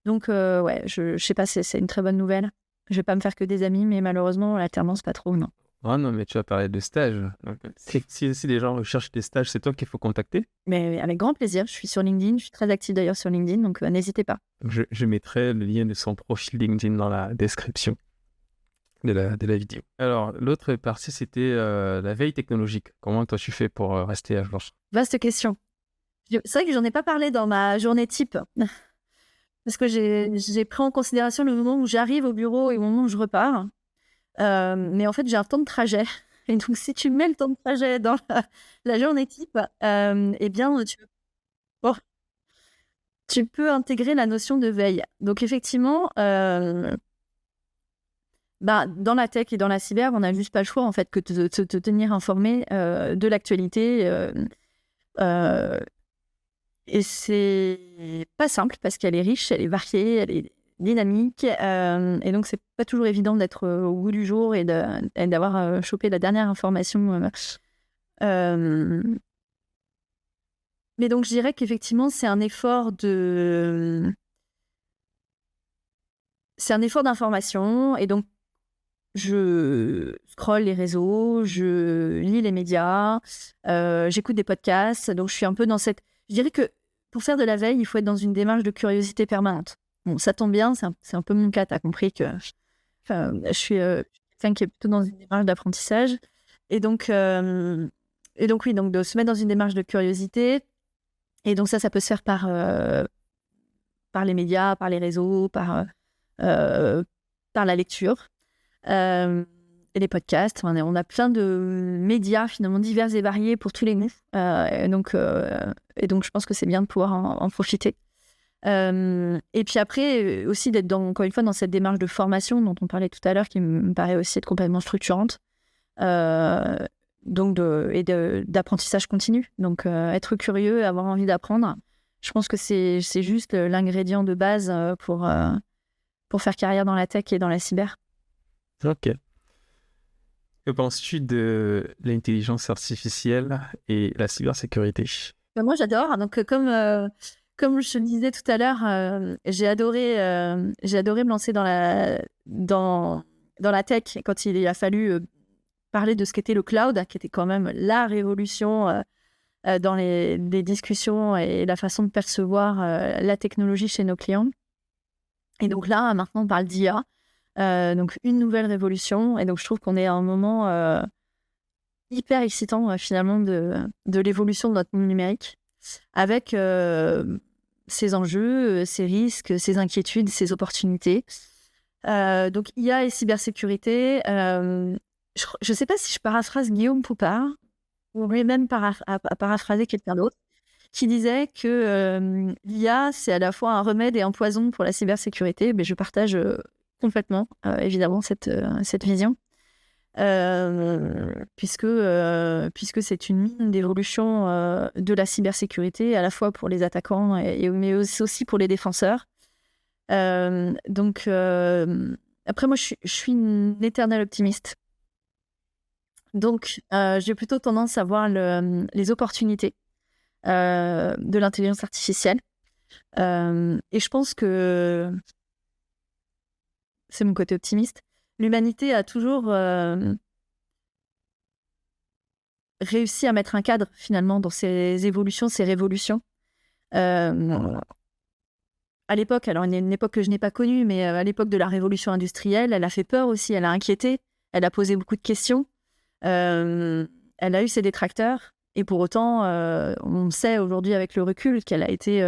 S1: Donc, je sais pas, c'est une très bonne nouvelle. Je vais pas me faire que des amis, mais malheureusement, l'alternance, pas trop, non.
S3: Ah non, mais tu as parlé de stage. Donc, si les gens recherchent des stages, c'est toi qu'il faut contacter.
S1: Mais avec grand plaisir, je suis sur LinkedIn, je suis très active d'ailleurs sur LinkedIn, donc n'hésitez pas.
S3: Je mettrai le lien de son profil LinkedIn dans la description de la vidéo. Alors, l'autre partie, c'était la veille technologique. Comment toi tu fais pour rester à jour?
S1: Vaste question. C'est vrai que j'en ai pas parlé dans ma journée type, parce que j'ai pris en considération le moment où j'arrive au bureau et le moment où je repars. Mais en fait, j'ai un temps de trajet. Et donc, si tu mets le temps de trajet dans la journée type, eh bien, tu peux intégrer la notion de veille. Donc, effectivement, dans la tech et dans la cyber, on n'a juste pas le choix, en fait, que de te tenir informé de l'actualité. Et c'est pas simple parce qu'elle est riche, elle est variée, elle est dynamique. Et donc, c'est pas toujours évident d'être au bout du jour et d'avoir chopé la dernière information. Mais donc, je dirais qu'effectivement, c'est un effort d'information. Et donc, je scrolle les réseaux, je lis les médias, j'écoute des podcasts. Donc, je suis un peu dans cette... Je dirais que pour faire de la veille, il faut être dans une démarche de curiosité permanente. Bon, ça tombe bien, c'est un peu mon cas. Tu as compris que je suis quelqu'un qui est plutôt dans une démarche d'apprentissage. Et donc, oui, donc de se mettre dans une démarche de curiosité. Et donc, ça peut se faire par les médias, par les réseaux, par la lecture. Et les podcasts, on a plein de médias finalement divers et variés pour tous les goûts. Et donc, je pense que c'est bien de pouvoir en profiter. Et puis après, aussi d'être encore une fois dans cette démarche de formation dont on parlait tout à l'heure, qui me paraît aussi être complètement structurante. Donc d'apprentissage continu. Donc être curieux, avoir envie d'apprendre. Je pense que c'est juste l'ingrédient de base pour faire carrière dans la tech et dans la cyber.
S3: Ok. Que penses-tu de l'intelligence artificielle et la cybersécurité?
S1: Moi, j'adore. Donc, comme je te le disais tout à l'heure, j'ai adoré me lancer dans la tech quand il a fallu parler de ce qu'était le cloud, qui était quand même la révolution dans les discussions et la façon de percevoir la technologie chez nos clients. Et donc là, maintenant, on parle d'IA. Donc, une nouvelle révolution. Et donc, je trouve qu'on est à un moment hyper excitant, finalement, de l'évolution de notre monde numérique, avec ses enjeux, ses risques, ses inquiétudes, ses opportunités. Donc, IA et cybersécurité. Je ne sais pas si je paraphrase Guillaume Poupard, ou lui-même paraphraser quelqu'un d'autre, qui disait que l'IA, c'est à la fois un remède et un poison pour la cybersécurité. Mais je partage complètement, évidemment, cette vision, puisque c'est une mine d'évolution de la cybersécurité, à la fois pour les attaquants, mais aussi pour les défenseurs. Donc, après, moi, je suis une éternelle optimiste. Donc, j'ai plutôt tendance à voir les opportunités de l'intelligence artificielle. Et je pense que c'est mon côté optimiste. L'humanité a toujours réussi à mettre un cadre, finalement, dans ses évolutions, ses révolutions. À l'époque, alors une époque que je n'ai pas connue, mais à l'époque de la révolution industrielle, elle a fait peur aussi, elle a inquiété, elle a posé beaucoup de questions. Elle a eu ses détracteurs. Et pour autant, on sait aujourd'hui avec le recul qu'elle a été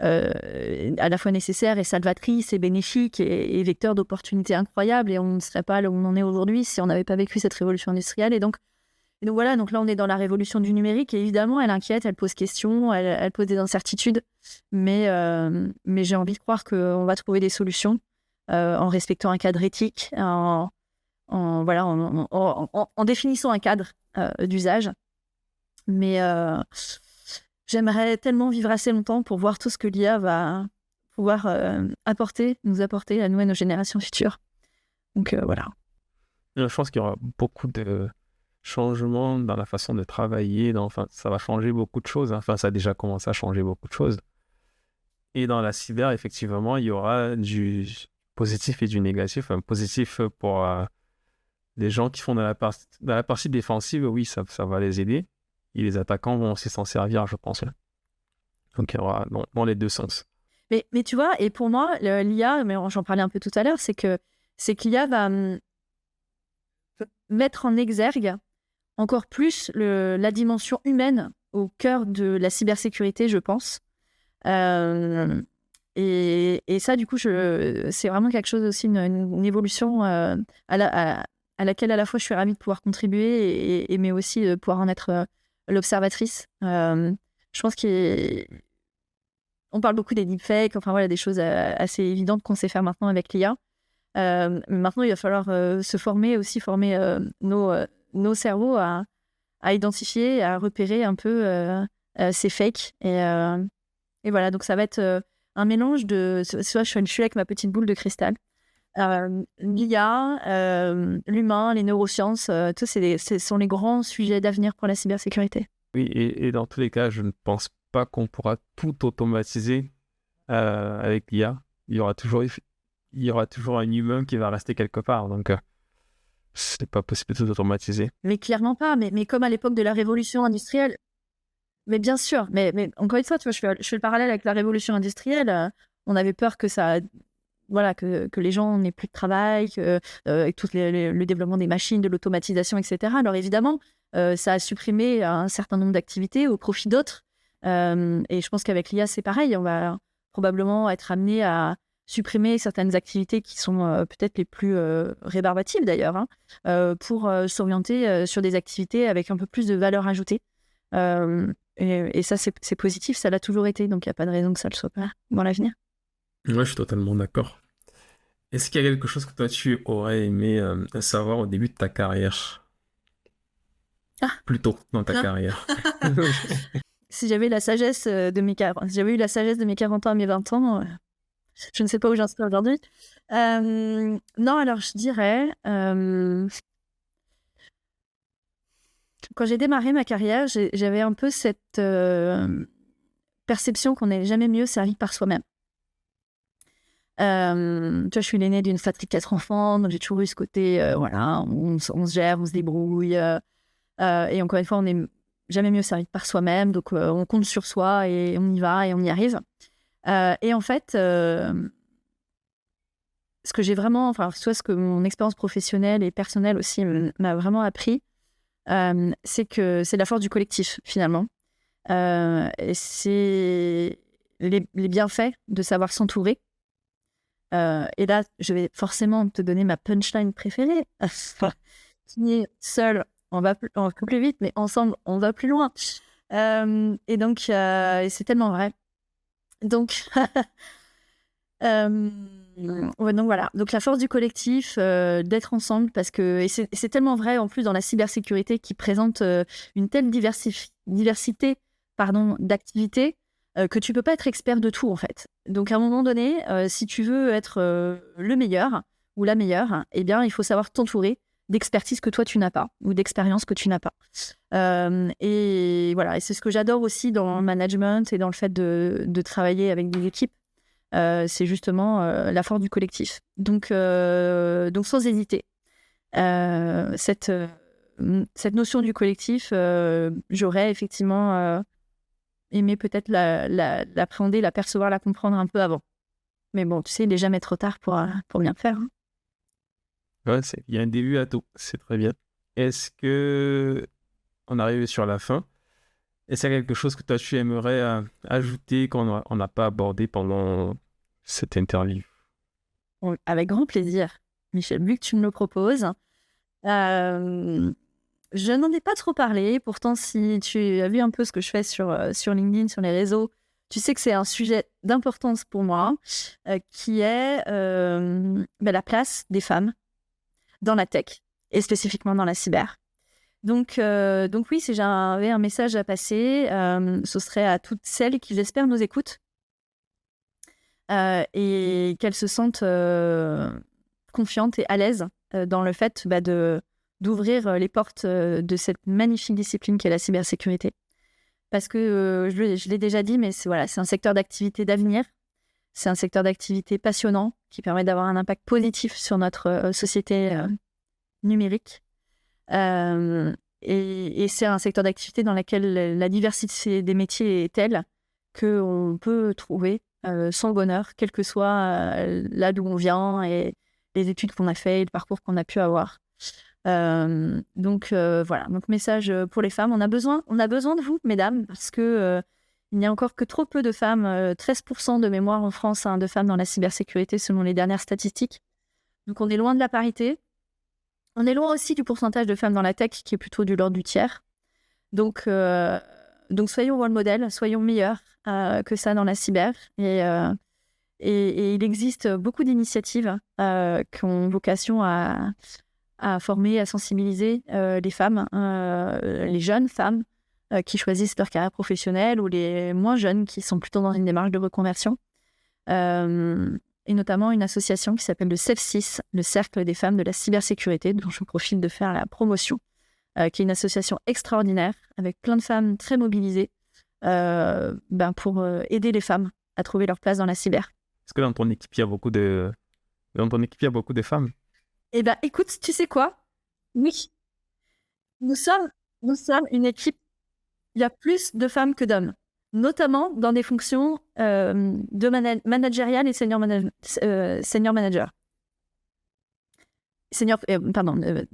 S1: à la fois nécessaire et salvatrice et bénéfique et vecteur d'opportunités incroyables, et on ne serait pas là où on en est aujourd'hui si on n'avait pas vécu cette révolution industrielle. Et donc voilà, donc là on est dans la révolution du numérique, et évidemment elle inquiète, elle pose question, elle pose des incertitudes, mais j'ai envie de croire qu'on va trouver des solutions en respectant un cadre éthique, en définissant un cadre d'usage. Mais j'aimerais tellement vivre assez longtemps pour voir tout ce que l'IA va pouvoir nous apporter à nous et nos générations futures. Donc voilà.
S3: Je pense qu'il y aura beaucoup de changements dans la façon de travailler. Enfin, ça va changer beaucoup de choses. Enfin, ça a déjà commencé à changer beaucoup de choses. Et dans la cyber, effectivement, il y aura du positif et du négatif. Un positif pour les gens qui font dans la partie défensive, oui, ça va les aider. Et les attaquants vont aussi s'en servir, je pense. Donc, il y aura dans les deux sens.
S1: Mais tu vois, et pour moi, l'IA, mais j'en parlais un peu tout à l'heure, c'est que l'IA va mettre en exergue encore plus la dimension humaine au cœur de la cybersécurité, je pense. Et ça, du coup, c'est vraiment quelque chose aussi, une évolution à laquelle à la fois je suis ravie de pouvoir contribuer, mais aussi de pouvoir en être l'observatrice. Je pense qu'on parle beaucoup des deepfakes, enfin voilà, des choses assez évidentes qu'on sait faire maintenant avec l'IA. Maintenant, il va falloir former nos cerveaux à identifier, à repérer un peu ces fakes. Et voilà, donc ça va être un mélange de... Soit je suis avec ma petite boule de cristal. L'IA, l'humain, les neurosciences, ce sont les grands sujets d'avenir pour la cybersécurité.
S3: Oui, et dans tous les cas, je ne pense pas qu'on pourra tout automatiser avec l'IA. Il y aura toujours un humain qui va rester quelque part. Donc, c'est pas possible de tout automatiser.
S1: Mais clairement pas. Mais comme à l'époque de la révolution industrielle. Mais bien sûr. Mais encore une fois, tu vois, je fais le parallèle avec la révolution industrielle. On avait peur que ça... Voilà, que les gens n'aient plus de travail, avec tout le développement des machines, de l'automatisation, etc. Alors évidemment, ça a supprimé un certain nombre d'activités au profit d'autres. Et je pense qu'avec l'IA, c'est pareil. On va probablement être amené à supprimer certaines activités qui sont peut-être les plus rébarbatives d'ailleurs, pour s'orienter sur des activités avec un peu plus de valeur ajoutée. Et ça, c'est positif, ça l'a toujours été, donc il n'y a pas de raison que ça ne le soit pas dans l'avenir.
S3: Ouais, je suis totalement d'accord. Est-ce qu'il y a quelque chose que toi, tu aurais aimé savoir au début de ta carrière? Plus tôt dans ta carrière.
S1: Si j'avais la sagesse si j'avais eu la sagesse de mes 40 ans à mes 20 ans, je ne sais pas où j'en serais aujourd'hui. Non, alors je dirais... Quand j'ai démarré ma carrière, j'avais un peu cette perception qu'on n'est jamais mieux servi par soi-même. Tu vois, je suis l'aînée d'une fratrie de 4 enfants, donc j'ai toujours eu ce côté, voilà, on se gère, on se débrouille. Et encore une fois, on n'est jamais mieux servi par soi-même, donc on compte sur soi et on y va et on y arrive. Et en fait, ce que j'ai vraiment, enfin, soit ce que mon expérience professionnelle et personnelle aussi m'a vraiment appris, c'est que c'est la force du collectif, finalement. Et c'est les bienfaits de savoir s'entourer. Et là, je vais forcément te donner ma punchline préférée. Qui est seul, on va plus vite, mais ensemble, on va plus loin. Et donc, et c'est tellement vrai. Donc, donc voilà. Donc la force du collectif, d'être ensemble, parce que et c'est tellement vrai en plus dans la cybersécurité qui présente une telle diversité, d'activités. Que tu peux pas être expert de tout en fait. Donc à un moment donné, si tu veux être le meilleur ou la meilleure, eh bien il faut savoir t'entourer d'expertise que toi tu n'as pas ou d'expérience que tu n'as pas. Et voilà, et c'est ce que j'adore aussi dans le management et dans le fait de travailler avec des équipes. C'est justement la force du collectif. Donc sans hésiter, cette notion du collectif, j'aurais effectivement aimer peut-être l'appréhender, la percevoir, la comprendre un peu avant. Mais bon, tu sais, il n'est jamais trop tard pour bien faire. Hein.
S3: Ouais, il y a un début à tout, c'est très bien. Est-ce que on arrive sur la fin? Est-ce qu'il y a quelque chose que toi tu aimerais ajouter qu'on n'a pas abordé pendant cette interview?
S1: Avec grand plaisir, Michel, vu que tu me le proposes. Je n'en ai pas trop parlé, pourtant si tu as vu un peu ce que je fais sur LinkedIn, sur les réseaux, tu sais que c'est un sujet d'importance pour moi, qui est la place des femmes dans la tech, et spécifiquement dans la cyber. Donc oui, si j'avais un message à passer, ce serait à toutes celles qui, j'espère, nous écoutent et qu'elles se sentent confiantes et à l'aise dans le fait d'ouvrir les portes de cette magnifique discipline qu'est la cybersécurité. Parce que je l'ai déjà dit, mais c'est un secteur d'activité d'avenir. C'est un secteur d'activité passionnant qui permet d'avoir un impact positif sur notre société numérique. Et c'est un secteur d'activité dans lequel la diversité des métiers est telle qu'on peut trouver son bonheur, quel que soit là d'où on vient et les études qu'on a fait et le parcours qu'on a pu avoir. Donc voilà, donc message pour les femmes, on a besoin de vous, mesdames, parce que il n'y a encore que trop peu de femmes, 13% de mémoire en France de femmes dans la cybersécurité selon les dernières statistiques. Donc on est loin de la parité. On est loin aussi du pourcentage de femmes dans la tech qui est plutôt de l'ordre du tiers. Donc soyons role model, soyons meilleurs que ça dans la cyber. Et il existe beaucoup d'initiatives qui ont vocation à former, à sensibiliser les femmes, les jeunes femmes qui choisissent leur carrière professionnelle ou les moins jeunes qui sont plutôt dans une démarche de reconversion. Et notamment une association qui s'appelle le CEF6, le Cercle des femmes de la cybersécurité, dont je profite de faire la promotion, qui est une association extraordinaire avec plein de femmes très mobilisées pour aider les femmes à trouver leur place dans la cyber.
S3: Est-ce que dans ton équipe, il y a beaucoup de femmes?
S1: Eh bien, écoute, tu sais quoi? Oui. Nous sommes une équipe, il y a plus de femmes que d'hommes, notamment dans des fonctions de managériales et senior manager.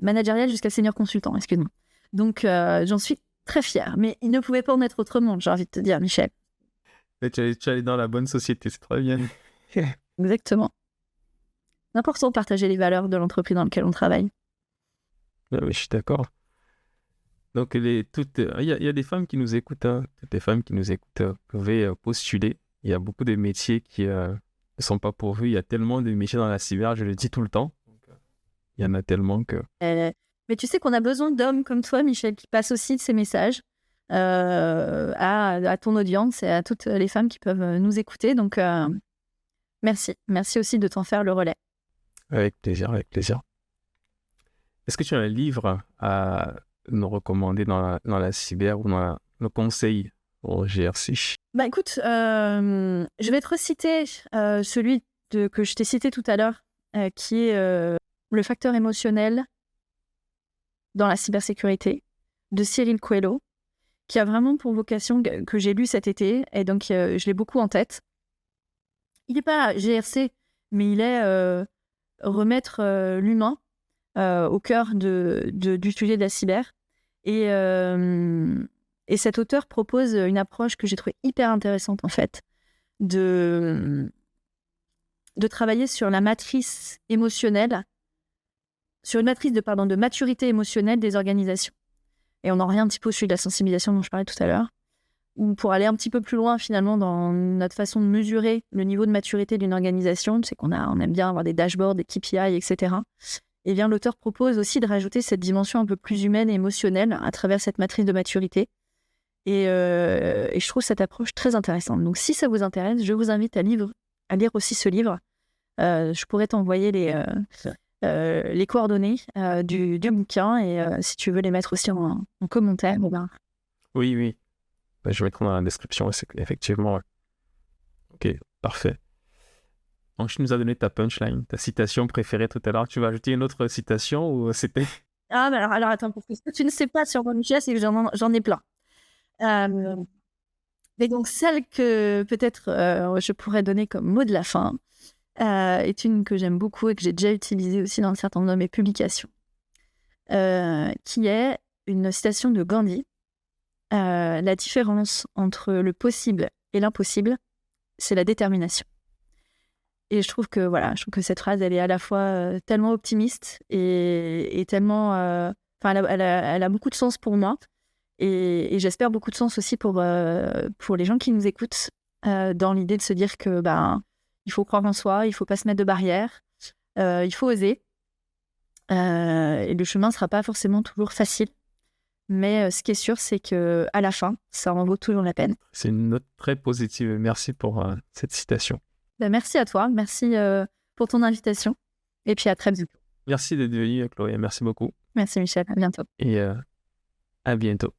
S1: Managérial jusqu'à senior consultant, excuse-moi. Donc, j'en suis très fière, mais il ne pouvait pas en être autrement, j'ai envie de te dire, Michel.
S3: Et tu es dans la bonne société, c'est très bien.
S1: Exactement. C'est important de partager les valeurs de l'entreprise dans laquelle on travaille.
S3: Oui, je suis d'accord. Donc, il y a des femmes qui nous écoutent. Toutes les femmes qui nous écoutent peuvent postuler. Il y a beaucoup de métiers qui ne sont pas pourvus. Il y a tellement de métiers dans la cyber, je le dis tout le temps. Il y en a tellement que...
S1: Mais tu sais qu'on a besoin d'hommes comme toi, Michel, qui passent aussi de ces messages à ton audience et à toutes les femmes qui peuvent nous écouter. Donc, merci. Merci aussi de t'en faire le relais.
S3: Avec plaisir, avec plaisir. Est-ce que tu as un livre à nous recommander dans la cyber ou dans le conseil au GRC?
S1: Bah écoute, je vais te reciter celui que je t'ai cité tout à l'heure, qui est le facteur émotionnel dans la cybersécurité, de Cyril Coelho, qui a vraiment pour vocation, que j'ai lu cet été, et donc je l'ai beaucoup en tête. Il n'est pas GRC, mais il est remettre l'humain au cœur du sujet de la cyber. Et cet auteur propose une approche que j'ai trouvée hyper intéressante, en fait, de travailler sur la matrice émotionnelle, sur une matrice de maturité émotionnelle des organisations. Et on en revient un petit peu au sujet de la sensibilisation dont je parlais tout à l'heure, ou pour aller un petit peu plus loin, finalement, dans notre façon de mesurer le niveau de maturité d'une organisation. Tu sais qu'on aime bien avoir des dashboards, des KPI, etc. Et bien, l'auteur propose aussi de rajouter cette dimension un peu plus humaine et émotionnelle à travers cette matrice de maturité. Et je trouve cette approche très intéressante. Donc, si ça vous intéresse, je vous invite à lire aussi ce livre. Je pourrais t'envoyer les coordonnées du bouquin et si tu veux les mettre aussi en commentaire.
S3: Oui. Je vais mettre dans la description, effectivement. Ouais. Ok, parfait. Donc, tu nous as donné ta punchline, ta citation préférée tout à l'heure. Tu vas ajouter une autre citation ou c'était...
S1: Ah, mais alors attends, pour que tu ne sais pas sur moi, Michel, c'est que j'en ai plein. Mais donc, celle que peut-être je pourrais donner comme mot de la fin est une que j'aime beaucoup et que j'ai déjà utilisée aussi dans un certain nombre de mes publications, qui est une citation de Gandhi. La différence entre le possible et l'impossible, c'est la détermination. Et je trouve que cette phrase, elle est à la fois tellement optimiste et tellement... elle a beaucoup de sens pour moi. Et j'espère beaucoup de sens aussi pour les gens qui nous écoutent, dans l'idée de se dire que il faut croire en soi, il ne faut pas se mettre de barrières, il faut oser. Et le chemin ne sera pas forcément toujours facile. Mais ce qui est sûr, c'est que à la fin, ça en vaut toujours la peine.
S3: C'est une note très positive. Merci pour cette citation.
S1: Ben, merci à toi, merci pour ton invitation. Et puis à très vite.
S3: Merci d'être venu, Chloé. Merci beaucoup.
S1: Merci Michel, à bientôt.
S3: Et à bientôt.